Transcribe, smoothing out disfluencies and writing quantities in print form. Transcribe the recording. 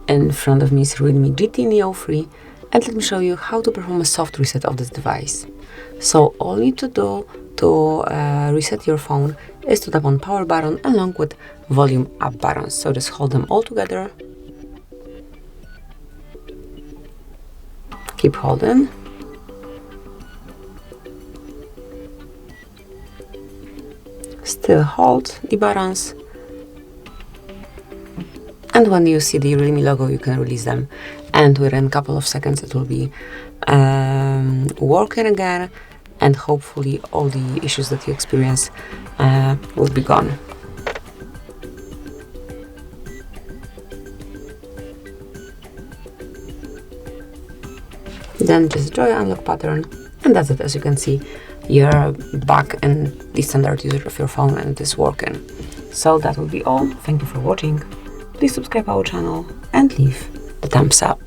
In front of me is Realme GT Neo 3, and let me show you how to perform a soft reset of this device. So all you need to do to reset your phone is to tap on power button along with volume up buttons. So just hold them all together. Keep holding. Still hold the buttons. And when you see the Realme logo, you can release them. And within a couple of seconds, it will be working again. And hopefully all the issues that you experience will be gone. Then just draw your unlock pattern, and that's it. As you can see, you're back in the standard user of your phone and it is working. So that will be all. Thank you for watching. Please subscribe our channel and leave the thumbs up.